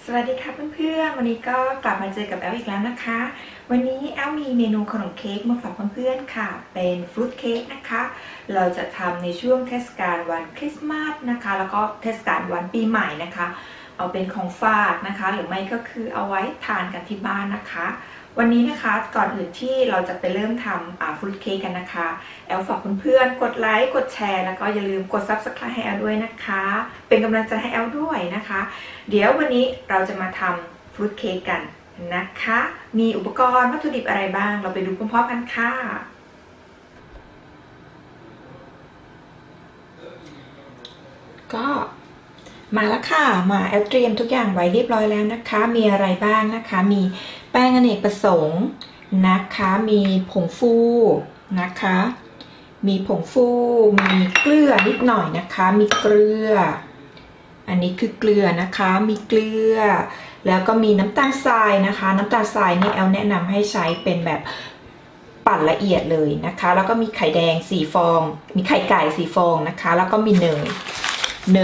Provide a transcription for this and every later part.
สวัสดีค่ะเพื่อนๆวันนี้ก็กลับมาเจอกับแอลอีกแล้วนะคะวันนี้แอลมีเมนูขนมเค้กมาฝากเพื่อนๆค่ะเป็นฟรุตเค้กนะคะเราจะทำในช่วงเทศกาลวันคริสต์มาสนะคะแล้วก็เทศกาลวันปีใหม่นะคะเอาเป็นของฝากนะคะหรือไม่ก็คือเอาไว้ทานกันที่บ้านนะคะวันนี้นะคะก่อนอื่นที่เราจะไปเริ่มทำฟรุตเค้กกันนะคะแอลฝากเพื่อนๆกดไลค์กดแชร์แล้วก็อย่าลืมกด Subscribe ให้แอลด้วยนะคะเป็นกำลังใจให้แอลด้วยนะคะเดี๋ยววันนี้เราจะมาทำฟรุตเค้กกันนะคะมีอุปกรณ์วัตถุดิบอะไรบ้างเราไปดูพร้อมๆกันค่ะก็มาแล้วค่ะมาแอลเตรียมทุกอย่างไว้เรียบร้อยแล้วนะคะมีอะไรบ้างนะคะมีแป้งอเนกประสงค์นะคะมีผงฟูนะคะมีผงฟูมีเกลือนิดหน่อยนะคะมีเกลืออันนี้คือเกลือนะคะมีเกลือแล้วก็มีน้ำตาลทรายนะคะน้ำตาลทรายนี่แอลแนะนำให้ใช้เป็นแบบปั่นละเอียดเลยนะคะแล้วก็มีไข่แดง4ฟองมีไข่ไก่4ฟองนะคะแล้วก็มีเน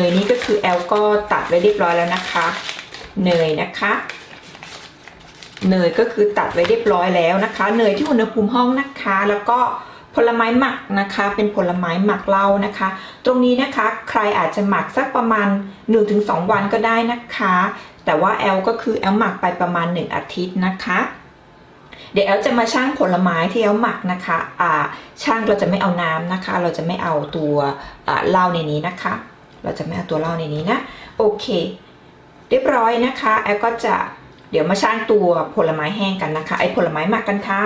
ยนี่ก็คือแอลก็ตัดไว้เรียบร้อยแล้วนะคะเนยนะคะเนยก็คือตัดไว้เรียบร้อยแล้วนะคะเนยที่อุณหภูมิห้องนะคะแล้วก็ผลไม้หมักนะคะเป็นผลไม้หมักเหล้านะคะตรงนี้นะคะใครอาจจะหมักสักประมาณ 1-2 วันก็ได้นะคะแต่ว่าแอลก็คือแอลหมักไปประมาณ1อาทิตย์นะคะเดี๋ยวแอลจะมาชั่งผลไม้ที่แอลหมักนะคะชั่งเราจะไม่เอาน้ำนะคะเราจะไม่เอาตัวเหล้าในนี้นะคะเราจะไม่เอาตัวเหล้าในนี้นะโอเคเรียบร้อยนะคะแอลก็จะเดี๋ยวมาชั่งตัวผลไม้แห้งกันนะคะไอผลไม้หมักกันค่ะ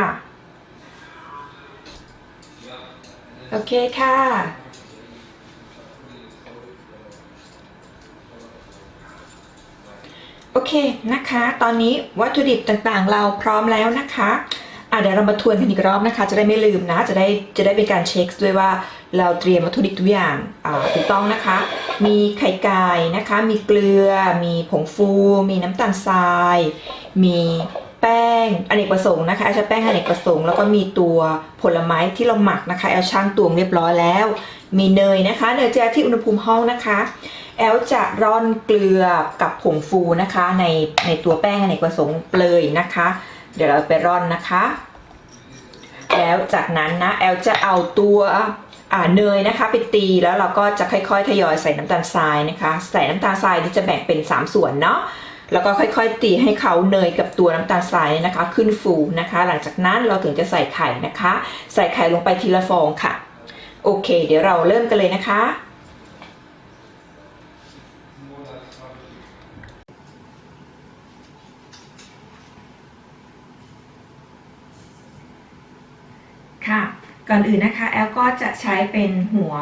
โอเคค่ะโอเคนะคะตอนนี้วัตถุดิบต่างๆเราพร้อมแล้วนะคะเดี๋ยวเรามาทวนกันอีกรอบนะคะจะได้ไม่ลืมนะจะได้เป็นการเช็คด้วยว่าเราเตรียมวัตถุดิบทุกอย่างถูกต้องนะคะมีไข่ไก่นะคะมีเกลือมีผงฟูมีน้ำตาลทรายมีแป้งอเนกประสงค์นะคะใช้แป้งอเนกประสงค์แล้วก็มีตัวผลไม้ที่เราหมักนะคะแอลช่างตวงเรียบร้อยแล้วมีเนยนะคะเนยแจ่ที่อุณหภูมิห้องนะคะแอลจะร่อนเกลือกับผงฟูนะคะในตัวแป้งอเนกประสงค์เลยนะคะเดี๋ยวเราไปร่อนนะคะแล้วจากนั้นนะแอลจะเอาตัวเนยนะคะไปตีแล้วเราก็จะค่อยๆทยอยใส่น้ำตาลทรายนะคะใส่น้ำตาลทรายที่จะแบ่งเป็น3ส่วนเนาะแล้วก็ค่อยๆตีให้เขาเนยกับตัวน้ำตาลทรายนะคะขึ้นฟูนะคะหลังจากนั้นเราถึงจะใส่ไข่นะคะใส่ไข่ลงไปทีละฟองค่ะโอเคเดี๋ยวเราเริ่มกันเลยนะคะค่ะก่อนอื่นนะคะแอลก็จะใช้เป็นหัว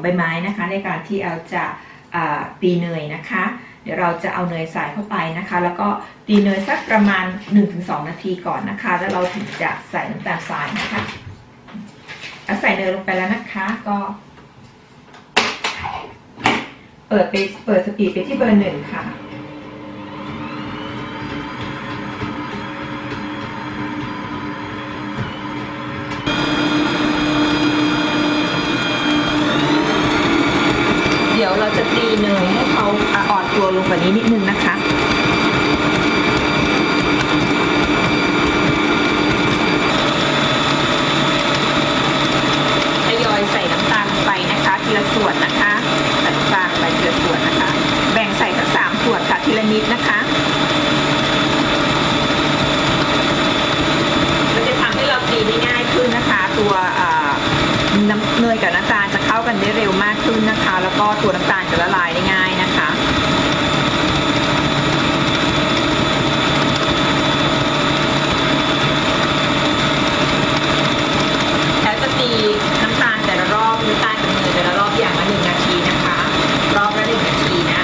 ใบไม้นะคะในการที่แอลจะตีเนยนะคะเดี๋ยวเราจะเอาเนยใส่เข้าไปนะคะแล้วก็ตีเนยสักประมาณ 1-2 นาทีก่อนนะคะแล้วเราถึงจะใส่น้ำตาลทรายนะคะเอาใส่เนยลงไปแล้วนะคะก็เปิดสปีดไปที่เบอร์ 1ค่ะเดี๋ยวเราจะตีเนยให้เขาอ่อนตัวลงกว่านี้นิดนึงนะคะทยอยใส่น้ำตาลไปนะคะทีละส่วนนะคะใส่น้ำตาลไปทีละส่วนนะคะแบ่งใส่ทั้ง3ส่วนค่ะทีละนิดนะคะมันจะทำให้เราตีได้ง่ายขึ้นนะคะตัวน้ำเนยกับน้ำตาลจะเข้ากันได้เร็วมากขึ้นนะคะแล้วก็ตัวน้ำตาลจะละลายได้ง่ายนะคะแล้วจะตีน้ำตาลแต่ละรอบน้ำตาลกับเนยแต่ละรอบอย่างละ1 นาทีนะคะรอบละ1 นาทีนะ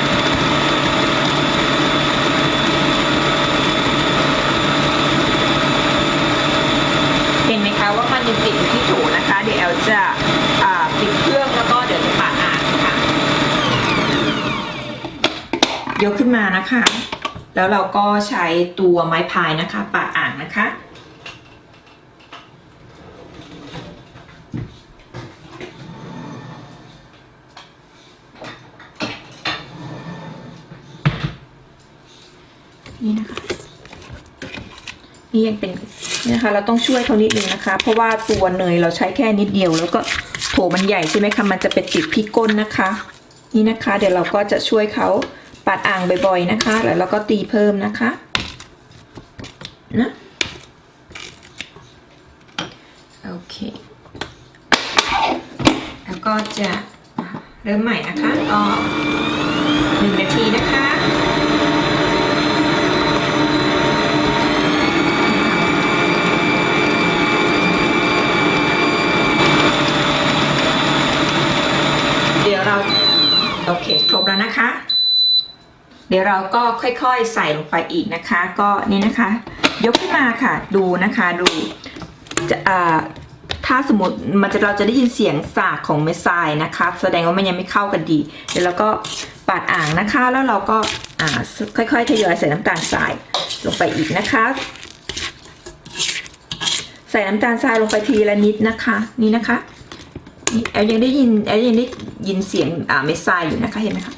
เห็นไหมคะว่ามันยังติดอยู่ที่โถนะคะเดี๋ยวแอลจะปิดเครื่องแล้วก็เดี๋ยวจะปาดอ่างค่ะยกขึ้นมานะคะแล้วเราก็ใช้ตัวไม้พายนะคะปาดอ่างนะคะ โ นี่นะคะนี่ยังเป็นนี่นะคะเราต้องช่วยเขานิดนึงนะคะเพราะว่าตัวเนยเราใช้แค่นิดเดียวแล้วก็โถมันใหญ่ใช่ไหมคะมันจะไปติดที่ก้นนะคะนี่นะคะเดี๋ยวเราก็จะช่วยเขาปัดอ่างบ่อยๆนะคะแล้วเราก็ตีเพิ่มนะคะนะโอเคแล้วก็จะเริ่มใหม่นะคะก็1 นาทีนะคะเดี๋ยวเราโอเคครบแล้วนะคะเดี๋ยวเราก็ค่อยๆใส่ลงไปอีกนะคะก็นี่นะคะยกขึ้นมาค่ะดูนะคะดูจะถ้าสมมติเราจะได้ยินเสียงสากของเม็ดทรายนะคะแสดงว่ามันยังไม่เข้ากันดีเดี๋ยวเราก็ปาดอ่างนะคะแล้วเราก็ค่อยๆทยอยใส่น้ำตาลทรายลงไปอีกนะคะใส่น้ำตาลทรายลงไปทีละนิดนะคะนี่นะคะนี่แอลยังได้ยินเสียงเม็ดทรายอยู่นะคะเห็นไหมคะ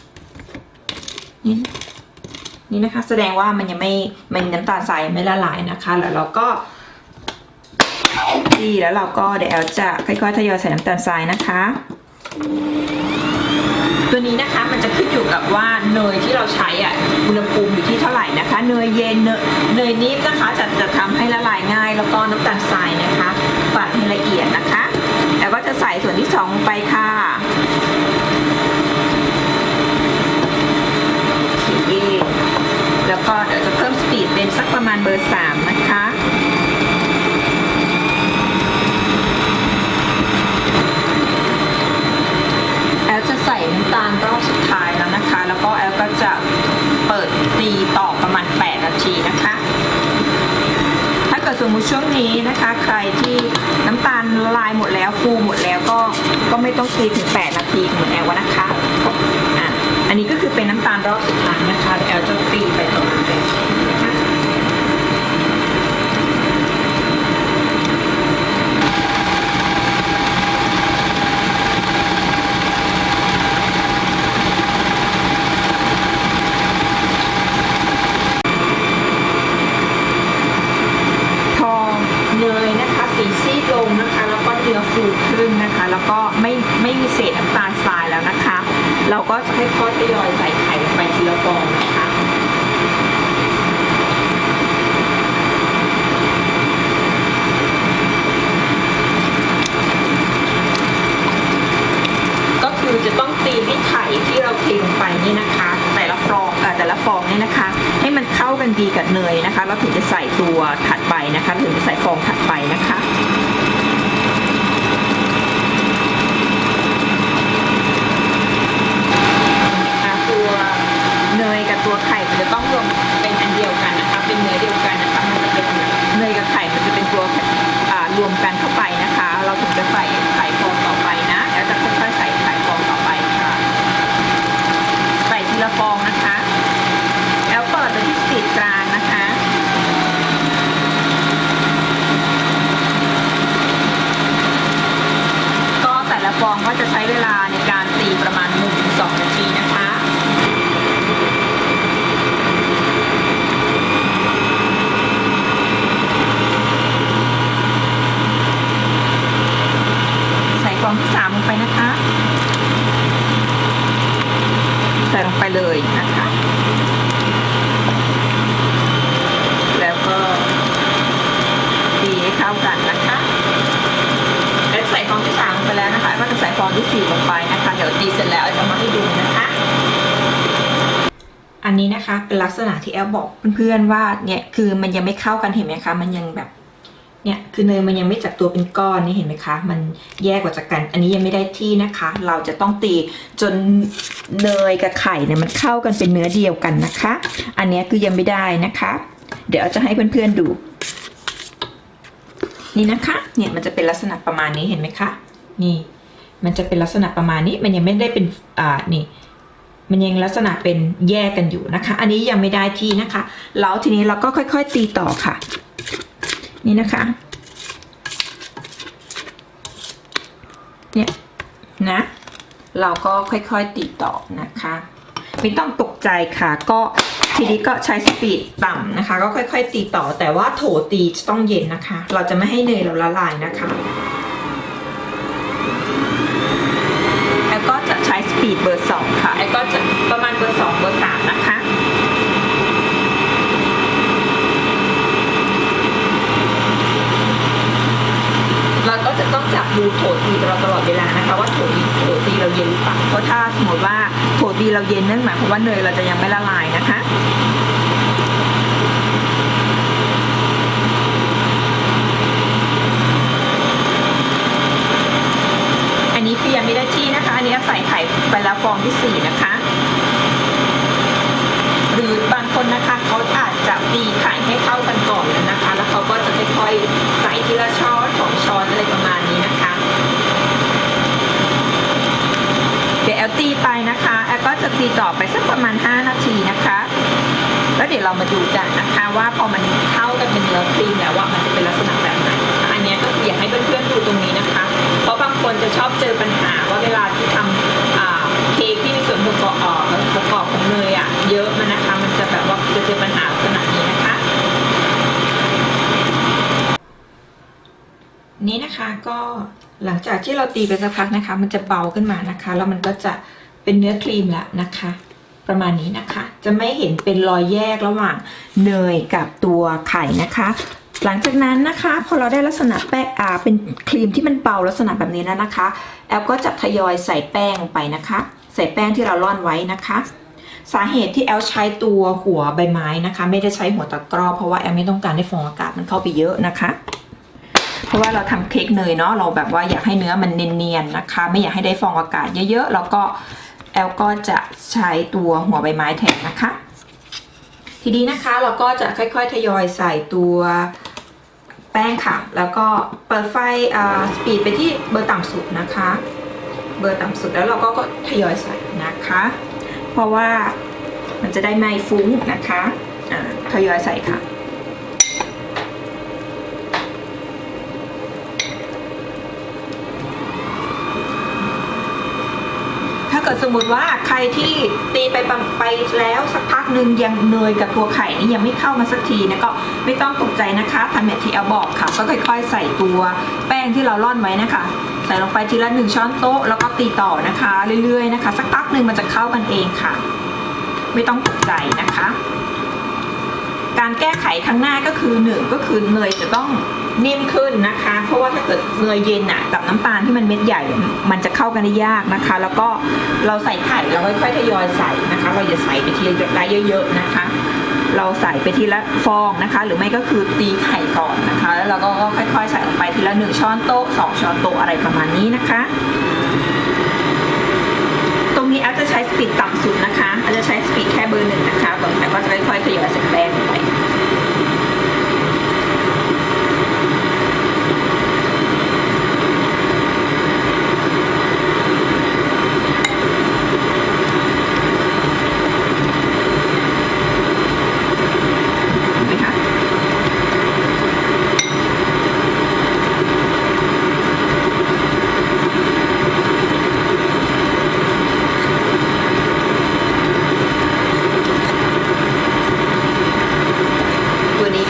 นี่นะคะแสดงว่ามันยังไม่น้ำตาลทรายไม่ละลายนะคะแล้วเราก็ดีแล้วเราก็เดี๋ยวแอลจะค่อยๆทยอยใส่น้ำตาลทรายนะคะตัวนี้นะคะมันจะขึ้นอยู่กับว่าเนยที่เราใช้อุณหภูมิอยู่ที่เท่าไหร่นะคะเนยเย็นเนยนิ่มนะคะจะทำให้ละลายง่ายแล้วก็น้ำตาลทรายนะคะปั่นให้ละเอียดนะคะแล้วก็จะใส่ส่วนที่2ลงไปค่ะแล้วก็เดี๋ยวจะเพิ่มสปีดเป็นสักประมาณเบอร์3นะคะแอลจะใส่น้ำตาลรอบสุดท้ายแล้วนะคะแล้วก็แอลก็จะเปิดตีต่อประมาณ8 นาทีนะคะถ้าเกิดสมมติช่วงนี้นะคะใครที่น้ำตาลละลายหมดแล้วฟูหมดแล้วก็ไม่ต้องตีถึง8 นาทีเหมือนแอลนะคะอันนี้ก็คือเป็นน้ำตาลรอบสุดท้ายนะคะแอลจะตีไปต่อไปนะคะพอเนยนะคะสีซีดลงนะคะแล้วก็เนื้อฟูขึ้นนะคะแล้วก็ไม่มีเศษน้ำตาลทรายแล้วนะคะเราก็จะค่อยๆทยอยใส่ไข่ลงไปทีละฟองนะคะก็คือจะต้องตีให้ไข่ที่เราเทลงไปนี่นะคะแต่ละฟองเนี่ยนะคะให้มันเข้ากันดีกับเนยนะคะแล้วถึงจะใส่ตัวถัดไปนะคะถึงจะใส่ฟองถัดไปนะคะเนยกับตัวไข่มันจะต้องรวมเป็นอันเดียวกันนะคะเป็นเนื้อเดียวกันนะคะมันจะเป็นเนยกับไข่มันจะเป็นตัวรวมกันเข้าไปนะคะเราถึงจะใส่ไข่ฟองต่อไปนะแล้วจะค่อยๆใส่ไข่ฟองต่อไปค่ะใส่ทีละฟองนะคะแล้วเปิดไปที่สปีดกลางนะคะก็แต่ละฟองก็จะใช้เวลาในการตีประมาณ 1-2 นาทีนะคะฟองที่3ลงไปนะคะใส่ลงไปเลยนะคะแล้วก็ตีให้เข้ากันนะคะแล้วใส่ฟองที่3ลงไปแล้วนะคะก็จะใส่ฟองที่4ลงไปนะคะเดี๋ยวตีเสร็จแล้วจะมาให้ดูนะคะอันนี้นะคะเป็นลักษณะที่แอลบอกเพื่อนๆว่าเนี่ยคือมันยังไม่เข้ากันเห็นไหมคะมันยังแบบเนี่ยคือเนยมันยังไม่จับตัวเป็นก้อนนี่เห็นไหมคะมันแยกออกจากกันอันนี้ยังไม่ได้ที่นะคะเราจะต้องตีจนเนยกับไข่เนี่ยมันเข้ากันเป็นเนื้อเดียวกันนะคะอันนี้คือยังไม่ได้นะคะเดี๋ยวจะให้เพื่อนๆดูนี่นะคะเนี่ยมันจะเป็นลักษณะประมาณนี้เห็นไหมคะนี่มันจะเป็นลักษณะประมาณนี้มันยังไม่ได้เป็นนี่มันยังลักษณะเป็นแยกกันอยู่นะคะอันนี้ยังไม่ได้ที่นะคะแล้วทีนี้เราก็ค่อยๆตีต่อค่ะนี่นะคะเนี่ยนะเราก็ค่อยๆตีต่อนะคะไม่ต้องตกใจค่ะก็ท ทีนี้ก็ใช้สปีดต่ำนะคะก็ค่อยๆตีต่อแต่ว่าโถตีจะต้องเย็นนะคะเราจะไม่ให้เนยเราละลายนะคะแล้วก็จะใช้สปีดเบอร์2ค่ะแล้วก็จะประมาณเบอร์2เบอร์3นะคะเราก็จะต้องจับดูโถตีเราตลอดเวลานะคะว่าโถตีเราเย็นหรือเปล่าเพราะถ้าสมมติว่าโถตีเราเย็นนั่นหมายความว่าเนยเราจะยังไม่ละลายนะคะอันนี้คือยังไม่ได้ที่นะคะอันนี้ใส่ไข่ไปแล้วฟองที่4นะคะหรือบางคนนะคะเขาอาจจะตีไข่ให้เข้ากันก่อนนะคะแล้วเขาก็จะค่อยๆใส่ทีละช้อน2 ช้อนอะไรประมาณนี้นะคะเดี๋ยวแอลตีไปนะคะแอลก็จะตีต่อไปสักประมาณ5 นาทีนะคะแล้วเดี๋ยวเรามาดูกันนะคะว่าพอมันเข้ากันเป็นเนื้อครีมแล้วว่ามันจะเป็นลักษณะแบบไหนอันนี้ก็อยากให้เพื่อนๆดูตรงนี้นะคะเพราะบางคนจะชอบเจอปัญหาว่าเวลาที่ทำเค้กที่มีส่วนประกอบของเนยเยอะมันนะคะมันจะแบบว่าจะเจอปัญหาลักษณะนี้นะคะนี้นะคะก็หลังจากที่เราตีไปสักพักนะคะมันจะเบาขึ้นมานะคะแล้วมันก็จะเป็นเนื้อครีมแล้วนะคะประมาณนี้นะคะจะไม่เห็นเป็นรอยแยกระหว่างเนยกับตัวไข่นะคะหลังจากนั้นนะคะพอเราได้ลักษณะแป้งเป็นครีมที่มันเบาลักษณะแบบนี้แล้วนะคะแอลก็จะทยอยใส่แป้งไปนะคะใส่แป้งที่เราร่อนไว้นะคะสาเหตุที่แอลใช้ตัวหัวใบไม้นะคะไม่ได้ใช้หัวตะกร้อเพราะว่าแอลไม่ต้องการให้ฟองอากาศมันเข้าไปเยอะนะคะเพราะว่าเราทำเค้กเนยเนาะเราแบบว่าอยากให้เนื้อมันเนียนๆนะคะไม่อยากให้ได้ฟองอากาศเยอะๆแล้วก็แอลก็จะใช้ตัวหัวใบไม้แทนนะคะทีนี้นะคะเราก็จะค่อยๆทยอยใส่ตัวแป้งค่ะแล้วก็เปิดไฟสปีดไปที่เบอร์ต่ำสุดนะคะเบอร์ต่ำสุดแล้วเราก็ทยอยใส่นะคะเพราะว่ามันจะได้ไม่ฟุ้งนะคะทยอยใส่ค่ะถ้าเกิดสมมติว่าใครที่ตีไปแล้วสักพักหนึ่งยังเนยกับตัวไข่นี่ยังไม่เข้ามาสักทีนะก็ไม่ต้องตกใจนะคะทำแบบที่แอลบอกค่ะก็ค่อยๆใส่ตัวแป้งที่เราร่อนไว้นะคะใส่ลงไปทีละ1 ช้อนโต๊ะแล้วก็ตีต่อนะคะเรื่อยๆนะคะสักพักหนึ่งมันจะเข้ากันเองค่ะไม่ต้องตกใจนะคะการแก้ไขครั้งหน้าก็คือ1ก็คือเนยจะต้องนิ่มขึ้นนะคะเพราะว่าถ้าเกิดเนยเย็นกับน้ำตาลที่มันเม็ดใหญ่มันจะเข้ากันได้ยากนะคะแล้วก็เราใส่ไข่เราค่อยๆทยอยใส่นะคะเราอย่าใส่ไปทีละเยอะๆนะคะเราใส่ไปทีละฟองนะคะหรือไม่ก็คือตีไข่ก่อนนะคะแล้วเราก็ค่อยๆใส่ลงไปทีละ1 ช้อนโต๊ะ2 ช้อนโต๊ะอะไรประมาณนี้นะคะตรงนี้อาจจะใช้สปีดต่ำสุดนะคะอาจจะใช้สปีดแค่เบอร์1นะคะบางแต่ก็จะค่อยๆทยอยใส่แป้งไป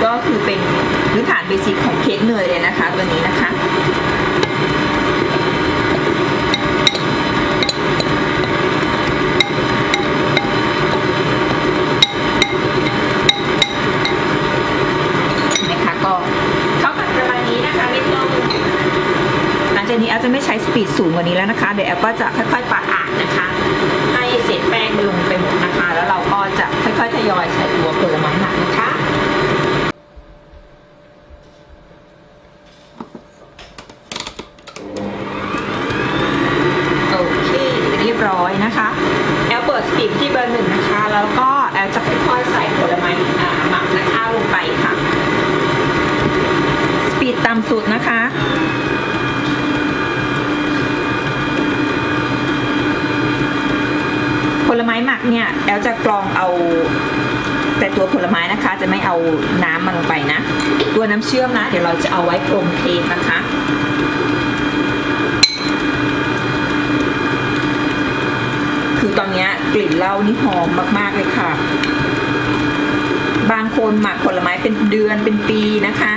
ก็คือเป็นพื้นฐานเบสิกของเค้กเนยเลยนะคะตัวนี้นะคะนะคะก็เข้ากันประมาณนี้นะคะไม่ต้องหลังจากนี้แอลจะไม่ใช้สปีดสูงกว่านี้แล้วนะคะเดี๋ยวแอลก็จะค่อยๆปาดอ่านนะคะให้เศษแป้งลงไปหมดนะคะแล้วเราก็จะค่อยๆทยอยใส่ตัวผลไม้หมักนะคะร้อยนะคะแอลเปิดสปีดที่เบอร์1นะคะแล้วก็แอลจะค่อยๆใส่ผลไม้หมักนะคะลงไปค่ะสปีดต่ำสุดนะคะผลไม้หมักเนี่ยแอลจะกรองเอาแต่ตัวผลไม้นะคะจะไม่เอาน้ำมันลงไปนะตัวน้ำเชื่อมนะเดี๋ยวเราจะเอาไว้พรมเค้กนะคะคือตอนนี้กลิ่นเหล้านี่หอมมากๆเลยค่ะ บางคนหมักผลไม้เป็นเดือนเป็นปีนะคะ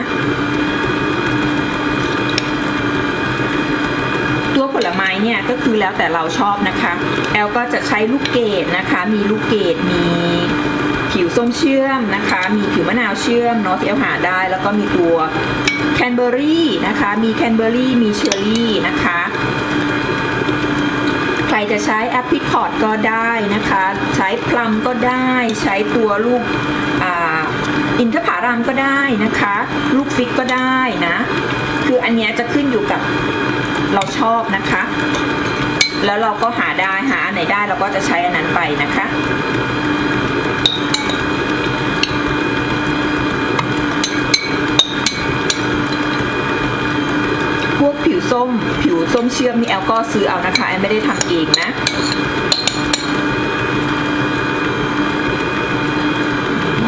ตัวผลไม้เนี่ยก็คือแล้วแต่เราชอบนะคะแอลก็จะใช้ลูกเกดนะคะมีลูกเกดมีผิวส้มเชื่อมนะคะมีผิวมะนาวเชื่อมเนาะที่แอลหาได้แล้วก็มีตัวแคนเบอรี่นะคะมีแคนเบอรี่มีเชอร์รี่นะคะใครจะใช้แอปริคอตก็ได้นะคะใช้พลัมก็ได้ใช้ตัวลูกอินทผลัมก็ได้นะคะลูกฟิกก็ได้นะคืออันนี้จะขึ้นอยู่กับเราชอบนะคะแล้วเราก็หาอันไหนได้เราก็จะใช้อันนั้นไปนะคะพวกผิวส้มเชื่อมนี่แอลก็ซื้อเอานะคะแอลไม่ได้ทำเองนะ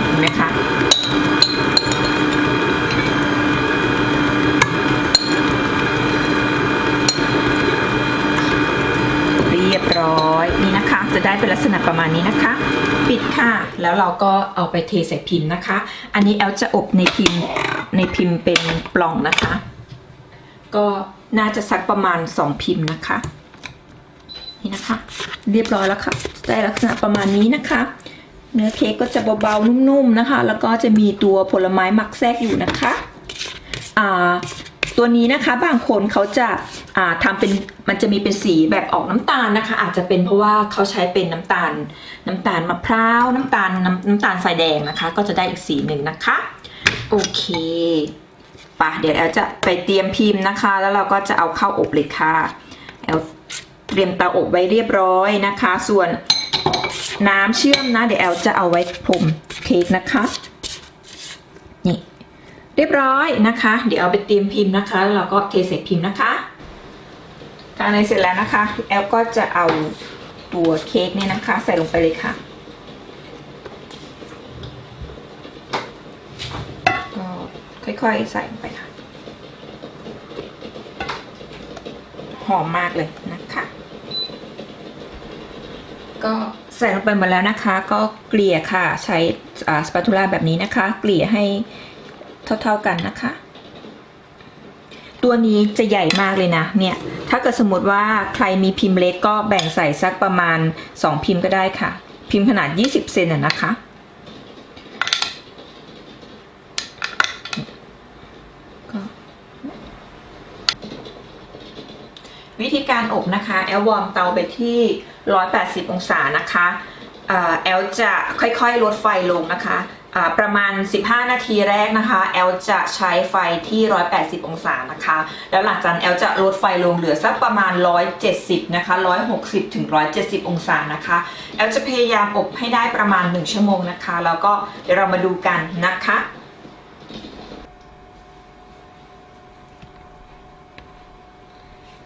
เห็นไหมคะเรียบร้อยนี่นะคะจะได้เป็นลักษณะประมาณนี้นะคะปิดค่ะแล้วเราก็เอาไปเทใส่พิมพ์นะคะอันนี้แอลจะอบในพิมพ์เป็นปล่องนะคะก็น่าจะสักประมาณ2พิมพ์นะคะนี่นะคะเรียบร้อยแล้วค่ะได้ลักษณะประมาณนี้นะคะเนื้อเค้กก็จะเบาๆนุ่มๆนะคะแล้วก็จะมีตัวผลไม้หมักแทรกอยู่นะคะตัวนี้นะคะบางคนเขาจะทำเป็นมันจะมีเป็นสีแบบออกน้ำตาลนะคะอาจจะเป็นเพราะว่าเขาใช้เป็นน้ำตาลมะพร้าวน้ำตาลทรายแดงนะคะก็จะได้อีกสีหนึ่งนะคะโอเคป่ะเดี๋ยวแอลจะไปเตรียมพิมพ์นะคะแล้วเราก็จะเอาเข้าอบเลยค่ะแอลเตรียมเตาอบไว้เรียบร้อยนะคะส่วนน้ำเชื่อมนะเดี๋ยวแอลจะเอาไว้พรมเค้กนะคะนี่เรียบร้อยนะคะเดี๋ยวเอาไปเตรียมพิมพ์นะคะแล้วเราก็เทใส่พิมพ์นะคะการในเสร็จแล้วนะคะแอลก็จะเอาตัวเค้กเนี่ยนะคะใส่ลงไปเลยค่ะก็ค่อยๆใส่ลงไปค่ะหอมมากเลยนะคะก็ใส่ลงไปหมดแล้วนะคะก็เกลี่ยค่ะใช้สปาตูล่าแบบนี้นะคะเกลี่ยให้เท่าๆกันนะคะตัวนี้จะใหญ่มากเลยนะเนี่ยถ้าเกิดสมมติว่าใครมีพิมพ์เล็กก็แบ่งใส่สักประมาณ2พิมพ์ก็ได้ค่ะพิมพ์ขนาด20เซนนะคะวิธีการอบนะคะแอลวอร์มเตาไปที่180องศานะคะแอลจะค่อยๆลดไฟลงนะคะประมาณ15นาทีแรกนะคะแอลจะใช้ไฟที่180องศานะคะแล้วหลังจากนั้นแอลจะลดไฟลงเหลือสักประมาณ170นะคะ160ถึง170องศานะคะแอลจะพยายามอบให้ได้ประมาณ1ชั่วโมงนะคะแล้วก็เดี๋ยวเรามาดูกันนะคะ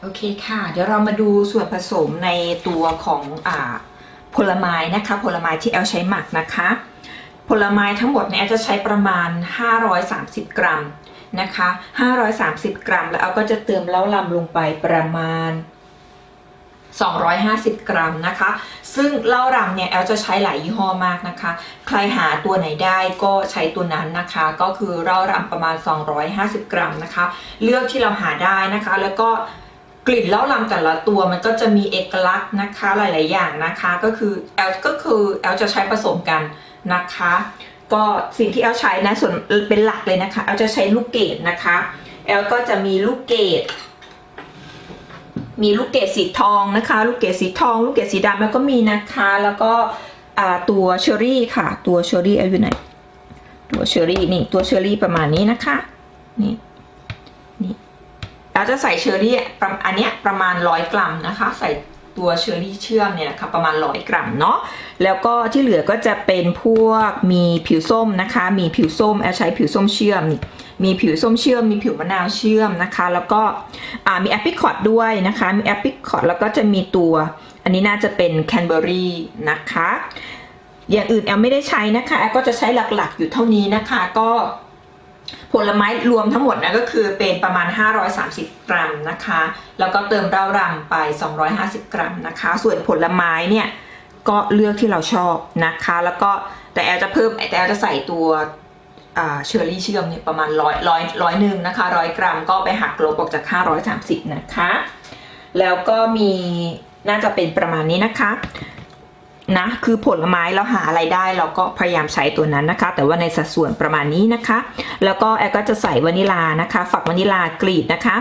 โอเคค่ะเดี๋ยวเรามาดูส่วนผสมในตัวของผลไม้นะคะผลไม้ที่แอลใช้หมักนะคะผลไม้ทั้งหมดเนี่ยจะใช้ประมาณ530กรัมนะคะ530กรัมแล้วแอลก็จะเติมเหล้าลำลงไปประมาณ250กรัมนะคะซึ่งเหล้ารำเนี่ยแอลจะใช้หลายยี่ห้อมากนะคะใครหาตัวไหนได้ก็ใช้ตัวนั้นนะคะก็คือเหล้ารำประมาณ250กรัมนะคะเลือกที่เราหาได้นะคะแล้วก็กลิ่นเหล้าลำแต่ละตัวมันก็จะมีเอกลักษณ์นะคะหลายๆอย่างนะคะก็คือแอลจะใช้ผสมกันนะคะก็สิ่งที่แอลใช้นะส่วนเป็นหลักเลยนะคะแอลจะใช้ลูกเกดนะคะแอลก็จะมีลูกเกดสีทองนะคะลูกเกดสีทองลูกเกดสีดำแล้วก็มีนะคะแล้วก็ตัวเชอร์รี่ค่ะตัวเชอร์รี่แอลอยู่ไหนตัวเชอร์รี่นี่ตัวเชอร์รี่ประมาณนี้นะคะนี่เราจะใส่เชอร์รี่อันนี้ประมาณ100กรัมนะคะใส่ตัวเชอร์รี่เชื่อมเนี่ยนะคะประมาณ100กรัมเนาะแล้วก็ที่เหลือก็จะเป็นพวกมีผิวส้มนะคะมีผิวส้มแอลใช้ผิวส้มเชื่อมนี่มีผิวส้มเชื่อมมีผิวมะนาวเชื่อมนะคะแล้วก็มีแอปริคอตด้วยนะคะมีแอปริคอตแล้วก็จะมีตัวอันนี้น่าจะเป็นแคนเบอรี่นะคะอย่างอื่นแอลไม่ได้ใช้นะคะแอลก็จะใช้หลักๆอยู่เท่านี้นะคะก็ผลไม้รวมทั้งหมดนะก็คือเป็นประมาณ530กรัมนะคะแล้วก็เติมเหล้ารำไป250กรัมนะคะส่วนผลไม้เนี่ยก็เลือกที่เราชอบนะคะแล้วก็แ แต่แอลจะเพิ่มแต่แอลจะใส่ตัวเชอร์รี่เชื่อมเนี่ยประมาณร้อยหนึ่งนะคะ100 กรัมก็ไปหักลบออกจาก530นะคะแล้วก็มีน่าจะเป็นประมาณนี้นะคะนะคือผลไม้เราหาอะไรได้เราก็พยายามใช้ตัวนั้นนะคะแต่ว่าในสัดส่วนประมาณนี้นะคะแล้วก็แอลก็จะใส่วานิลานะคะฝักวานิลากรีดนะคะ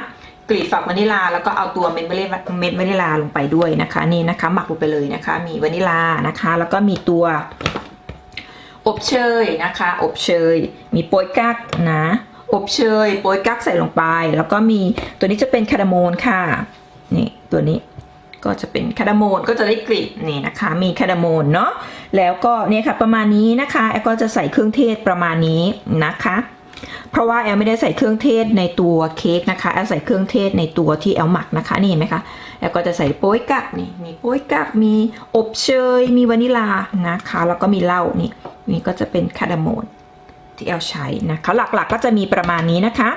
กรีดฝักวานิลาแล้วก็เอาตัวเม็ดวานิลาลงไปด้วยนะคะนี่นะคะหมักลงไปเลยนะคะมีวานิลานะคะแล้วก็มีตัวอบเชยนะคะอบเชยมีโป๊ยกั๊กนะอบเชยโป๊ยกั๊กใส่ลงไปแล้วก็มีตัวนี้จะเป็นคาร์ดามอนค่ะนี่ตัวนี้ก็จะเป็นคาร์ดามอนก็จะได้กลิ่นนี่นะคะมีคาร์ดามอนเนาะแล้วก็เนี่ยค่ะประมาณนี้นะคะแอลก็จะใส่เครื่องเทศประมาณนี้นะคะเพราะว่าแอลไม่ได้ใส่เครื่องเทศในตัวเค้กนะคะแอลใส่เครื่องเทศในตัวที่แอลหมักนะคะนี่เห็นไหมคะแอลก็จะใส่โป๊ยกั๊กนี่มีโป๊ยกั๊กมีอบเชยมีวานิลานะคะแล้วก็มีเหล้านี่ก็จะเป็นคาร์ดามอนที่แอลใช้นะคะหลักๆก็จะมีประมาณนี้นะคะ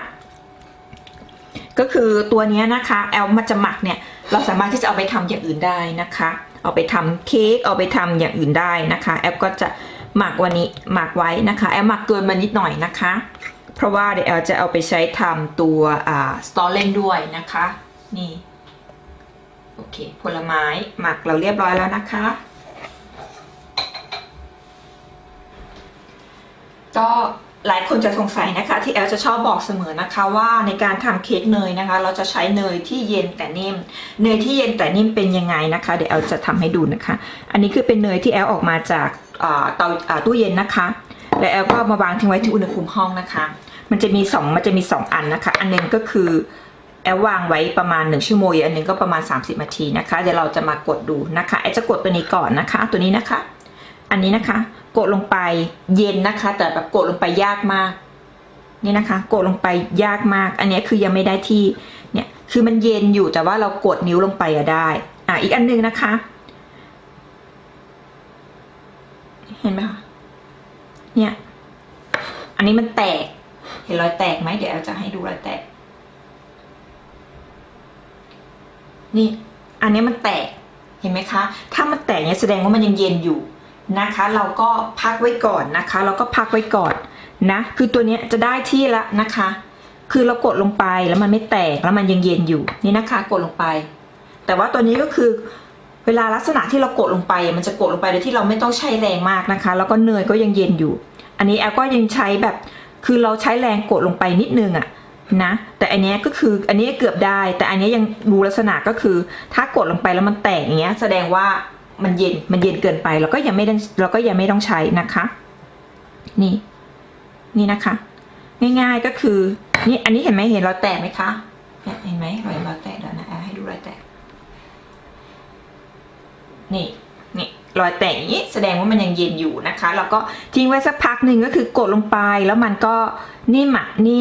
ก็คือตัวนี้นะคะแอลมาจะหมักเนี่ยเราสามารถที่จะเอาไปทำอย่างอื่นได้นะคะเอาไปทำเค้กเอาไปทำอย่างอื่นได้นะคะแอลก็จะหมักวันนี้หมักไว้นะคะแอลหมักเกินมานิดหน่อยนะคะเพราะว่าเดี๋ยวแอลจะเอาไปใช้ทำตัวสตอเล่นด้วยนะคะนี่โอเคผลไม้หมักเราเรียบร้อยแล้วนะคะก็หลายคนจะสงสัยนะคะที่แอลจะชอบบอกเสมอนะคะว่าในการทำเค้กเนยนะคะเราจะใช้เนยที่เย็นแต่นิ่มเนยที่เย็นแต่นิ่มเป็นยังไงนะคะเดี๋ยวแอลจะทำให้ดูนะคะอันนี้คือเป็นเนยที่แอลออกมาจากตู้เย็นนะคะแล้วแอลก็มาวางทิ้งไว้ที่อุณหภูมิห้องนะคะมันจะมี2อันนะคะอันนึงก็คือแอลวางไว้ประมาณ1 ชั่วโมงอันนึงก็ประมาณ30 นาทีนะคะเดี๋ยวเราจะมากดดูนะคะแอลจะกดตัวนี้ก่อนนะคะตัวนี้นะคะอันนี้นะคะกดลงไปเย็นนะคะแต่แบบกดลงไปยากมากนี่นะคะกดลงไปยากมากอันนี้คือยังไม่ได้ที่เนี่ยคือมันเย็นอยู่แต่ว่าเรากดนิ้วลงไปได้อีกอันนึงนะคะเห็นไหมคะเนี่ยอันนี้มันแตกเห็นรอยแตกไหมเดี๋ยวจะให้ดูรอยแตกนี่อันนี้มันแตกเห็นไหมคะถ้ามันแตกเนี่ยแสดงว่ามันยังเย็นอยู่นะคะเราก็พักไว้ก่อนนะคะเราก็พักไว้ก่อนนะคือตัวนี้จะได้ที่ละนะคะคือเรากดลงไปแล้วมันไม่แตกแล้วมันยังเย็นอยู่นี่นะคะกดลงไปแต่ว่าตัวนี้ก็คือเวลาลักษณะที่เรากดลงไปมันจะกดลงไปโดยที่เราไม่ต้องใช้แรงมากนะคะแล้วก็เนยก็ยังเย็นอยู่อันนี้แอลก็ยังใช้แบบคือเราใช้แรงกดลงไปนิดนึงนะแต่อันนี้ก็คืออันนี้เกือบได้แต่อันนี้ยังดูลักษณะก็คือถ้ากดลงไปแล้วมันแตกอย่างเงี้ยแสดงว่ามันเย็นเกินไปเราก็ยังไม่ต้องใช้นะคะนี่นะคะง่ายๆก็คือนี่อันนี้เห็นไหมเห็นรอยแตกไหมคะเห็นไหมรอยแตกแล้วนะให้ดูรอยแตกนี่รอยแตกอย่างนี้แสดงว่ามันยังเย็นอยู่นะคะแล้วก็ทิ้งไว้สักพักหนึ่งก็คือกดลงไปแล้วมันก็นิ่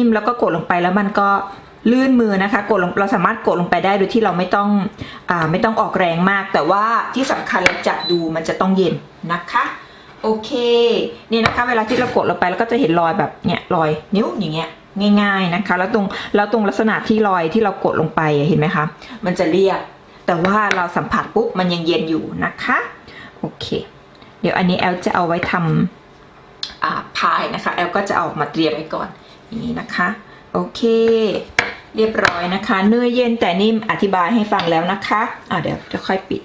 มแล้วก็กดลงไปแล้วมันก็ลื่นมือนะคะเราสามารถกดลงไปได้โดยที่เราไม่ต้องออกแรงมากแต่ว่าที่สำคัญเราจับดูมันจะต้องเย็นนะคะโอเคเนี่ยนะคะเวลาที่เรากดลงไปแล้วก็จะเห็นรอยแบบเนี่ยรอยนิ้วอย่างเงี้ยง่ายๆนะคะแล้วตรงลักษณะที่รอยที่เรากดลงไปเห็นไหมคะมันจะเรียบแต่ว่าเราสัมผัสปุ๊บมันยังเย็นอยู่นะคะโอเคเดี๋ยวอันนี้แอลจะเอาไว้ทำพายนะคะแอลก็จะเอามาเตรียมไว้ก่อนอย่างนี้นะคะโอเคเรียบร้อยนะคะเนยเย็นแต่นิ่มอธิบายให้ฟังแล้วนะคะเดี๋ยวจะค่อยปิด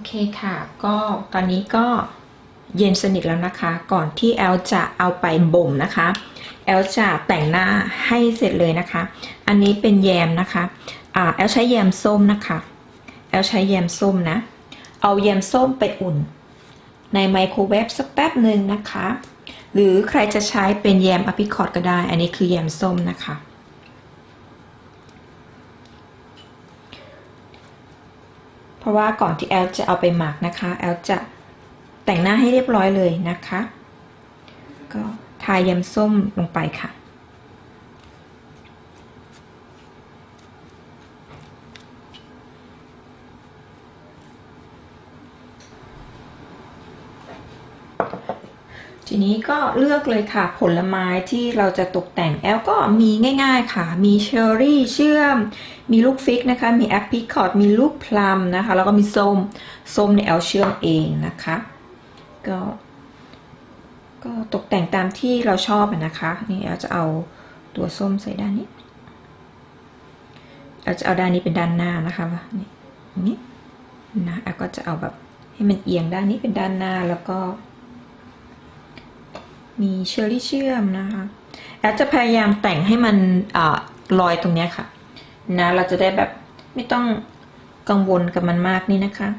เคค่ะ ก็ตอนนี้ก็เย็นสนิทแล้วนะคะ ก่อนที่แอลจะเอาไปบ่มนะคะแอลจะแต่งหน้าให้เสร็จเลยนะคะอันนี้เป็นแยมนะคะแอลใช้แยมส้มนะคะแอลใช้แยมส้มนะเอาแยมส้มไปอุ่นในไมโครเวฟสักแป๊บหนึ่งนะคะหรือใครจะใช้เป็นแยมอพิคอตก็ได้อันนี้คือแยมส้มนะคะเพราะว่าก่อนที่แอลจะเอาไปหมักนะคะแอลจะแต่งหน้าให้เรียบร้อยเลยนะคะก็ทาแยมส้มลงไปค่ะทีนี้ก็เลือกเลยค่ะผลไม้ที่เราจะตกแต่งแอลก็มีง่ายๆค่ะมีเชอร์รี่เชื่อมมีลูกฟิกนะคะมีแอปริคอตมีลูกพลัมนะคะแล้วก็มีส้มในแอลเชื่อมเองนะคะก็ตกแต่งตามที่เราชอบนะคะนี่แอลจะเอาตัวส้มใส่ด้านนี้แอลจะเอาด้านนี้เป็นด้านหน้านะคะนี่นะแอลก็จะเอาแบบให้มันเอียงด้านนี้เป็นด้านหน้าแล้วก็มีเชอร์รี่เชื่อมนะคะแอลจะพยายามแต่งให้มันลอยตรงนี้ค่ะนะเราจะได้แบบไม่ต้องกังวลกับมันมากนี่นะคะ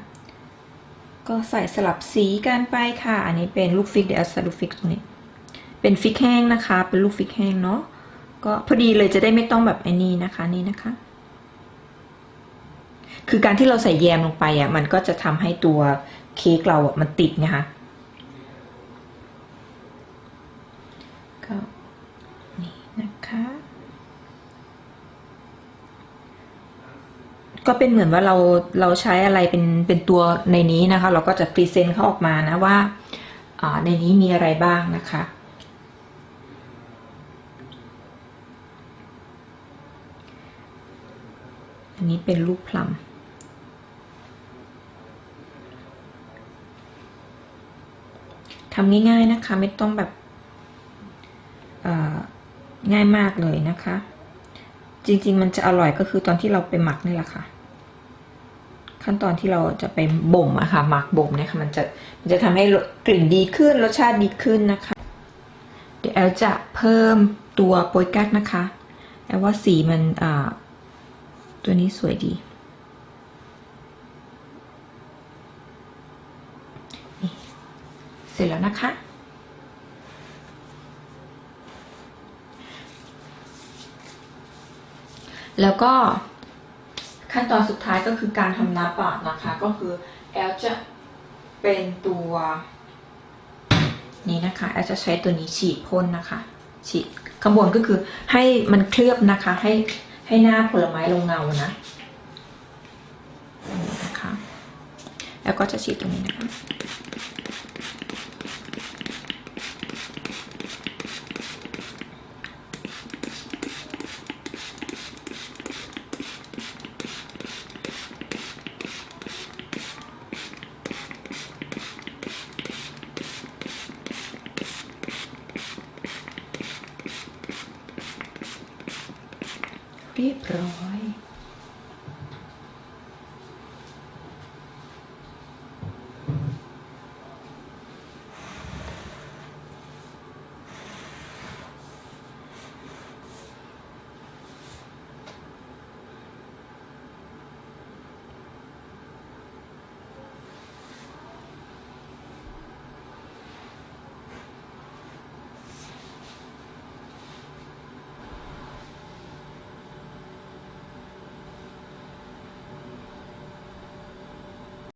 ก็ใส่สลับสีกันไปค่ะอันนี้เป็นลูกฟิกเดี๋ยวเอาใส่ลูกฟิกตรงนี้เป็นฟิกแห้งนะคะเป็นลูกฟิกแห้งเนาะก็พอดีเลยจะได้ไม่ต้องแบบไอ้นี่นะคะนี่นะคะคือการที่เราใส่แยมลงไปอ่ะมันก็จะทำให้ตัวเค้กเราอ่ะมันติดนะคะก็นี่นะคะก็เป็นเหมือนว่าเราใช้อะไรเป็นตัวในนี้นะคะเราก็จะพรีเซนต์เขาออกมานะว่าในนี้มีอะไรบ้างนะคะอันนี้เป็นลูกพลัมทำง่ายๆนะคะไม่ต้องแบบง่ายมากเลยนะคะจริงๆมันจะอร่อยก็คือตอนที่เราไปหมักนี่แหละค่ะขั้นตอนที่เราจะไปบ่มอะค่ะหมักบ่มเนี่ยค่ะมันจะทำให้กลิ่นดีขึ้นรสชาติดีขึ้นนะคะเดี๋ยวแอลจะเพิ่มตัวโปยกั๊กนะคะแอลว่าสีมันตัวนี้สวยดีเสร็จแล้วนะคะแล้วก็ขั้นตอนสุดท้ายก็คือการทำน้ำเปล่านะคะก็คือแอลจะเป็นตัวนี้นะคะแอลจะใช้ตัวนี้ฉีดพ่นนะคะฉีดข้างบนก็คือให้มันเคลือบนะคะให้หน้าผลไม้ลงเงานะนะคะแล้วก็จะฉีดตรงนี้นะคะเรียบร้อย